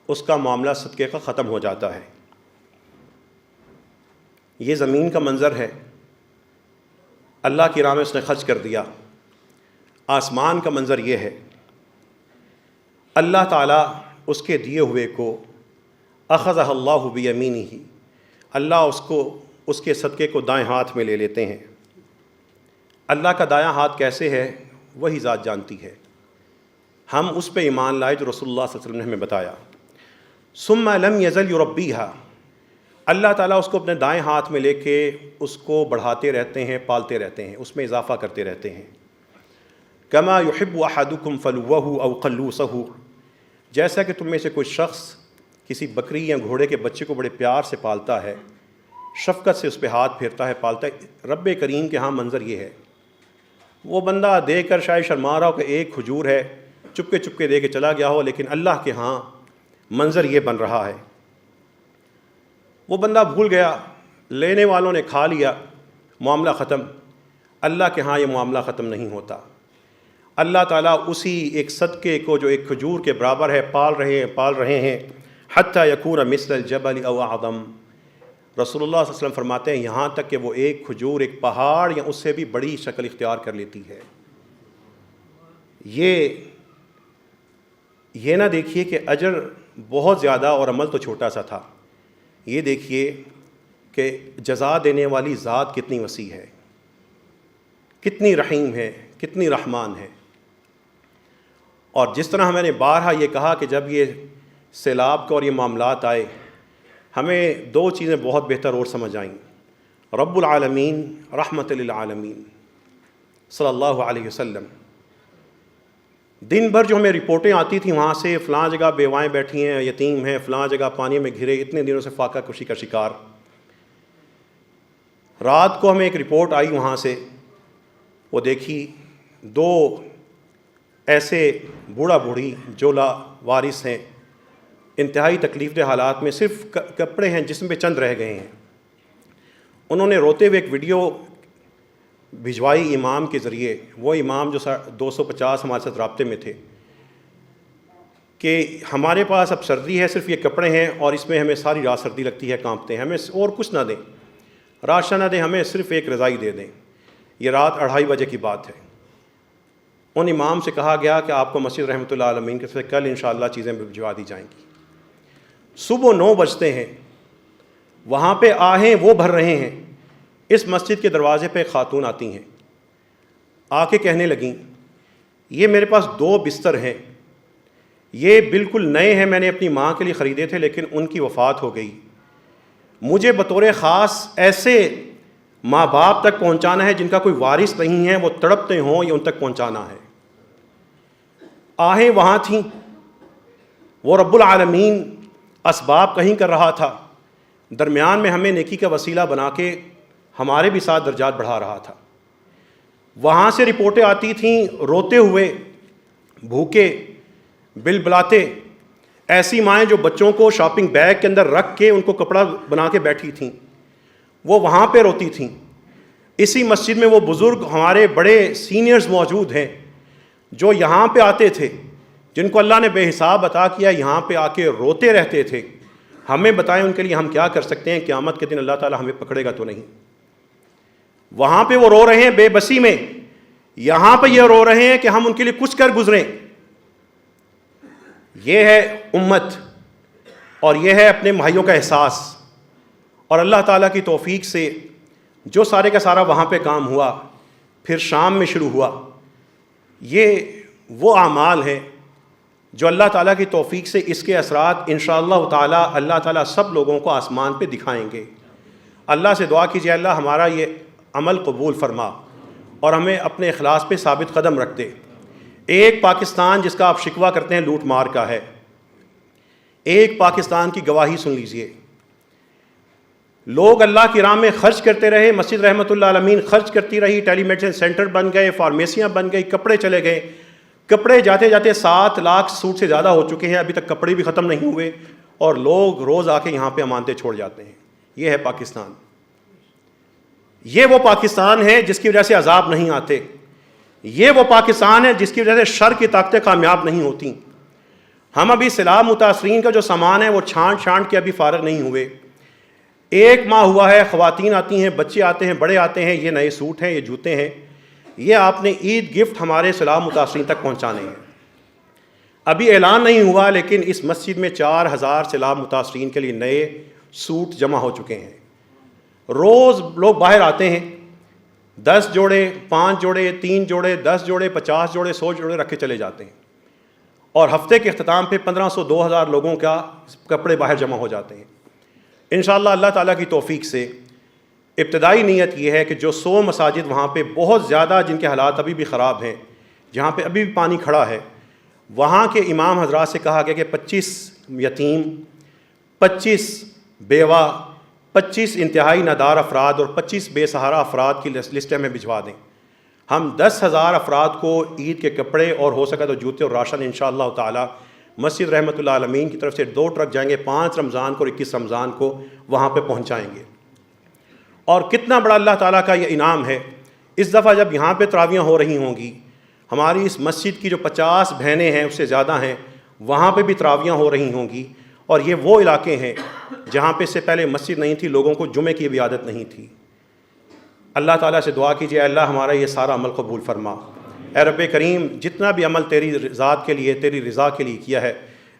اس کا معاملہ صدقے کا ختم ہو جاتا ہے۔ یہ زمین کا منظر ہے، اللہ کی راہ میں اس نے خرچ کر دیا۔ آسمان کا منظر یہ ہے، اللہ تعالیٰ اس کے دیے ہوئے کو اخذہ اللہ بیمینہ، اللہ اس کے صدقے کو دائیں ہاتھ میں لے لیتے ہیں۔ اللہ کا دایاں ہاتھ کیسے ہے وہی ذات جانتی ہے، ہم اس پہ ایمان لائے جو رسول اللہ صلی اللہ علیہ وسلم نے ہمیں بتایا۔ ثم لم یزل یربیہا، اللہ تعالیٰ اس کو اپنے دائیں ہاتھ میں لے کے اس کو بڑھاتے رہتے ہیں، پالتے رہتے ہیں، اس میں اضافہ کرتے رہتے ہیں۔ کما یحب احدکم فلوہ او قلوسہ، جیسا کہ تم میں سے کوئی شخص کسی بکری یا گھوڑے کے بچے کو بڑے پیار سے پالتا ہے، شفقت سے اس پہ ہاتھ پھیرتا ہے، پالتا ہے۔ رب کریم کے ہاں منظر یہ ہے، وہ بندہ دے کر شاید شرما رہا ہو کہ ایک کھجور ہے، چپکے چپکے دے کے چلا گیا ہو، لیکن اللہ کے ہاں منظر یہ بن رہا ہے۔ وہ بندہ بھول گیا، لینے والوں نے کھا لیا، معاملہ ختم۔ اللہ کے ہاں یہ معاملہ ختم نہیں ہوتا۔ اللہ تعالیٰ اسی ایک صدقے کو جو ایک کھجور کے برابر ہے پال رہے ہیں حتی یکون مثل الجبل او اعظم۔ رسول اللہ صلی اللہ علیہ وسلم فرماتے ہیں یہاں تک کہ وہ ایک کھجور ایک پہاڑ یا اس سے بھی بڑی شکل اختیار کر لیتی ہے۔ یہ نہ دیکھیے کہ اجر بہت زیادہ اور عمل تو چھوٹا سا تھا، یہ دیکھیے کہ جزا دینے والی ذات کتنی وسیع ہے، کتنی رحیم ہے، کتنی رحمان ہے۔ اور جس طرح میں نے بارہا یہ کہا کہ جب یہ سیلاب کا اور یہ معاملات آئے، ہمیں دو چیزیں بہت بہتر اور سمجھ آئیں۔ رب العالمین رحمت للعالمین صلی اللہ علیہ وسلم، دن بھر جو ہمیں رپورٹیں آتی تھیں وہاں سے فلاں جگہ بیوائیں بیٹھی ہیں، یتیم ہیں، فلاں جگہ پانی میں گھرے، اتنے دنوں سے فاقہ کشی کا شکار۔ رات کو ہمیں ایک رپورٹ آئی وہاں سے، وہ دیکھی دو ایسے بوڑھا بوڑھی جو لا وارث ہیں، انتہائی تکلیف دہ حالات میں، صرف کپڑے ہیں جسم پہ چند رہ گئے ہیں۔ انہوں نے روتے ہوئے ایک ویڈیو بھجوائی امام کے ذریعے، وہ امام جو 250 ہمارے ساتھ رابطے میں تھے، کہ ہمارے پاس اب سردی ہے، صرف یہ کپڑے ہیں اور اس میں ہمیں ساری رات سردی لگتی ہے، کانپتے ہیں، ہمیں اور کچھ نہ دیں، راشن نہ دیں، ہمیں صرف ایک رضائی دے دیں۔ یہ رات 2:30 بجے کی بات ہے۔ ان امام سے کہا گیا کہ آپ کو مسجد رحمۃ اللہ عالمین کے سے کل انشاءاللہ چیزیں بھجوا دی جائیں گی۔ صبح 9 بجتے ہیں، وہاں پہ آہیں وہ بھر رہے ہیں۔ اس مسجد کے دروازے پہ خاتون آتی ہیں، آ کے کہنے لگیں یہ میرے پاس 2 بستر ہیں، یہ بالکل نئے ہیں، میں نے اپنی ماں کے لیے خریدے تھے لیکن ان کی وفات ہو گئی، مجھے بطور خاص ایسے ماں باپ تک پہنچانا ہے جن کا کوئی وارث نہیں ہے، وہ تڑپتے ہوں، یہ ان تک پہنچانا ہے۔ آہیں وہاں تھیں، وہ رب العالمین اسباب کہیں کر رہا تھا، درمیان میں ہمیں نیکی کا وسیلہ بنا کے ہمارے بھی ساتھ درجات بڑھا رہا تھا۔ وہاں سے رپورٹیں آتی تھیں، روتے ہوئے، بھوکے، بلبلاتے، ایسی مائیں جو بچوں کو شاپنگ بیگ کے اندر رکھ کے ان کو کپڑا بنا کے بیٹھی تھیں، وہ وہاں پہ روتی تھیں۔ اسی مسجد میں وہ بزرگ ہمارے بڑے سینئرز موجود ہیں جو یہاں پہ آتے تھے، جن کو اللہ نے بے حساب عطا کیا، یہاں پہ آ کے روتے رہتے تھے۔ ہمیں بتائیں ان کے لیے ہم کیا کر سکتے ہیں، قیامت کے دن اللہ تعالیٰ ہمیں پکڑے گا تو نہیں۔ وہاں پہ وہ رو رہے ہیں بے بسی میں، یہاں پہ یہ رو رہے ہیں کہ ہم ان کے لیے کچھ کر گزریں۔ یہ ہے امت، اور یہ ہے اپنے بھائیوں کا احساس۔ اور اللہ تعالیٰ کی توفیق سے جو سارے کا سارا وہاں پہ کام ہوا، پھر شام میں شروع ہوا۔ یہ وہ اعمال ہیں جو اللہ تعالیٰ کی توفیق سے اس کے اثرات انشاءاللہ تعالیٰ اللہ تعالیٰ سب لوگوں کو آسمان پہ دکھائیں گے۔ اللہ سے دعا کیجیے اللہ ہمارا یہ عمل قبول فرما اور ہمیں اپنے اخلاص پہ ثابت قدم رکھ دے۔ ایک پاکستان جس کا آپ شکوہ کرتے ہیں لوٹ مار کا ہے، ایک پاکستان کی گواہی سن لیجئے۔ لوگ اللہ کی راہ میں خرچ کرتے رہے، مسجد رحمۃ اللہ عالمین خرچ کرتی رہی، ٹیلی میڈیسن سینٹر بن گئے، فارمیسیاں بن گئی، کپڑے چلے گئے، کپڑے جاتے جاتے 7 لاکھ سوٹ سے زیادہ ہو چکے ہیں، ابھی تک کپڑے بھی ختم نہیں ہوئے، اور لوگ روز آ کے یہاں پہ امانتیں چھوڑ جاتے ہیں۔ یہ ہے پاکستان، یہ وہ پاکستان ہے جس کی وجہ سے عذاب نہیں آتے، یہ وہ پاکستان ہے جس کی وجہ سے شر کی طاقتیں کامیاب نہیں ہوتی۔ ہم ابھی سیلاب متاثرین کا جو سامان ہے وہ چھانٹ کے ابھی فارغ نہیں ہوئے۔ 1 ماہ ہوا ہے، خواتین آتی ہیں، بچے آتے ہیں، بڑے آتے ہیں، یہ نئے سوٹ ہیں، یہ جوتے ہیں، یہ آپ نے عید گفٹ ہمارے سیلاب متاثرین تک پہنچانے ہیں۔ ابھی اعلان نہیں ہوا لیکن اس مسجد میں 4000 سیلاب متاثرین کے لیے نئے سوٹ جمع ہو چکے ہیں۔ روز لوگ باہر آتے ہیں، 10 جوڑے، 5 جوڑے، 3 جوڑے، 10 جوڑے، 50 جوڑے، 100 جوڑے رکھ کے چلے جاتے ہیں، اور ہفتے کے اختتام پہ 1500 2000 لوگوں کا کپڑے باہر جمع ہو جاتے ہیں۔ انشاءاللہ اللہ تعالیٰ کی توفیق سے ابتدائی نیت یہ ہے کہ جو 100 مساجد وہاں پہ بہت زیادہ جن کے حالات ابھی بھی خراب ہیں، جہاں پہ ابھی بھی پانی کھڑا ہے، وہاں کے امام حضرات سے کہا گیا کہ 25 یتیم، 25 بیوہ، 25 انتہائی نادار افراد اور 25 بے سہارا افراد کی لسٹ ہمیں بھجوا دیں۔ ہم 10,000 افراد کو عید کے کپڑے اور ہو سکا تو جوتے اور راشن انشاءاللہ تعالی مسجد رحمۃ اللہ عالمین کی طرف سے 2 ٹرک جائیں گے، 5 رمضان کو اور 21 رمضان کو وہاں پہ پہنچائیں گے۔ اور کتنا بڑا اللہ تعالیٰ کا یہ انعام ہے، اس دفعہ جب یہاں پہ تراویحیں ہو رہی ہوں گی، ہماری اس مسجد کی جو 50 بہنیں ہیں اس سے زیادہ ہیں، وہاں پہ بھی تراویحیں ہو رہی ہوں گی، اور یہ وہ علاقے ہیں جہاں پہ اس سے پہلے مسجد نہیں تھی، لوگوں کو جمعے کی بھی عادت نہیں تھی۔ اللہ تعالیٰ سے دعا کیجیے اللہ ہمارا یہ سارا عمل قبول فرما۔ اے رب کریم جتنا بھی عمل تیری ذات کے لیے، تیری رضا کے لیے کیا ہے،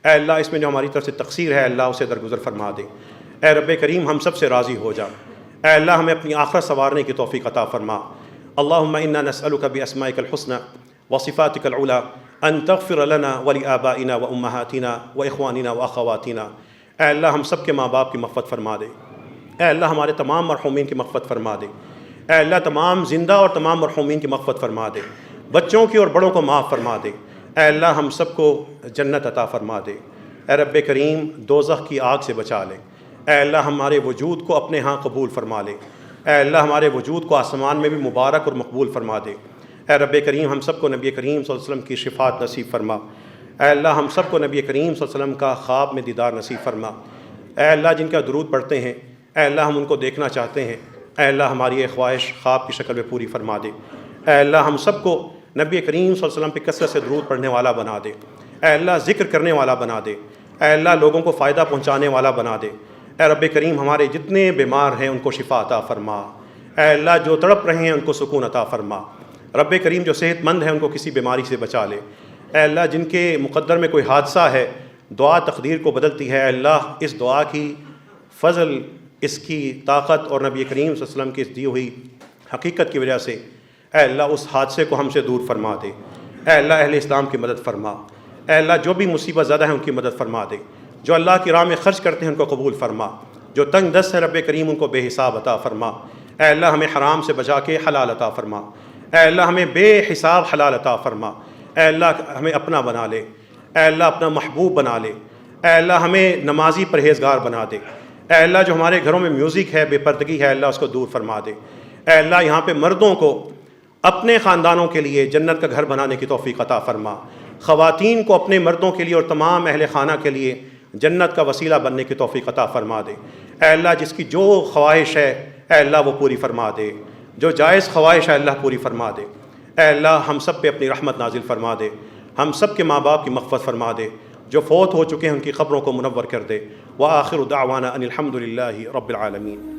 اے اللہ اس میں جو ہماری طرف سے تقصیر ہے اللہ اسے درگزر فرما دے۔ اے رب کریم ہم سب سے راضی ہو جا، اے اللہ ہمیں اپنی آخرت سنوارنے کی توفیق عطا فرما۔ اللہم انا نسألک باسمائک الحسنى وصفاتک العلی ان تغفر لنا ولآبائنا وامہاتنا واخواننا واخواتنا۔ اے اللہ ہم سب کے ماں باپ کی مغفرت فرما دے، اے اللہ ہمارے تمام مرحومین کی مغفرت فرما دے، اے اللہ تمام زندہ اور تمام مرحومین کی مغفرت فرما دے، بچوں کی اور بڑوں کو معاف فرما دے، اے اللہ ہم سب کو جنت عطا فرما دے۔ اے رب کریم دوزخ کی آگ سے بچا لے، اے اللہ ہمارے وجود کو اپنے ہاں قبول فرما لے، اے اللہ ہمارے وجود کو آسمان میں بھی مبارک اور مقبول فرما دے۔ اے رب کریم ہم سب کو نبی کریم صلی اللہ علیہ وسلم کی شفاعت نصیب فرما، اے اللہ ہم سب کو نبی کریم صلی اللہ علیہ وسلم کا خواب میں دیدار نصیب فرما۔ اے اللہ جن کا درود پڑھتے ہیں اے اللہ ہم ان کو دیکھنا چاہتے ہیں، اے اللہ ہماری یہ خواہش خواب کی شکل میں پوری فرما دے۔ اے اللہ ہم سب کو نبی کریم صلی اللہ علیہ وسلم پہ کثرت سے درود پڑھنے والا بنا دے، اے اللہ ذکر کرنے والا بنا دے، اے اللہ لوگوں کو فائدہ پہنچانے والا بنا دے۔ اے رب کریم ہمارے جتنے بیمار ہیں ان کو شفا عطا فرما، اے اللہ جو تڑپ رہے ہیں ان کو سکون عطا فرما۔ رب کریم جو صحت مند ہیں ان کو کسی بیماری سے بچا لے، اے اللہ جن کے مقدر میں کوئی حادثہ ہے، دعا تقدیر کو بدلتی ہے، اے اللہ اس دعا کی فضل، اس کی طاقت اور نبی کریم صلی اللہ علیہ وسلم کی اس دی ہوئی حقیقت کی وجہ سے اے اللہ اس حادثے کو ہم سے دور فرما دے۔ اے اللہ اہل اسلام کی مدد فرما، اے اللہ جو بھی مصیبت زدہ ہیں ان کی مدد فرما دے، جو اللہ کی راہ میں خرچ کرتے ہیں ان کو قبول فرما، جو تنگ دست ہے رب کریم ان کو بے حساب عطا فرما۔ اے اللہ ہمیں حرام سے بچا کے حلال عطا فرما، اے اللہ ہمیں بے حساب حلال عطا فرما، اے اللہ ہمیں اپنا بنا لے، اے اللہ اپنا محبوب بنا لے، اے اللہ ہمیں نمازی پرہیزگار بنا دے، اے اللہ جو ہمارے گھروں میں میوزک ہے، بے پردگی ہے، اللہ اس کو دور فرما دے۔ اے اللہ یہاں پہ مردوں کو اپنے خاندانوں کے لیے جنت کا گھر بنانے کی توفیق عطا فرما، خواتین کو اپنے مردوں کے لیے اور تمام اہل خانہ کے لیے جنت کا وسیلہ بننے کی توفیق عطا فرما دے۔ اے اللہ جس کی جو خواہش ہے اے اللہ وہ پوری فرما دے، جو جائز خواہش ہے اللہ پوری فرما دے۔ اے اللہ ہم سب پہ اپنی رحمت نازل فرما دے، ہم سب کے ماں باپ کی مغفرت فرما دے، جو فوت ہو چکے ہیں ان کی قبروں کو منور کر دے۔ وآخر دعوانا ان الحمد للہ رب العالمین۔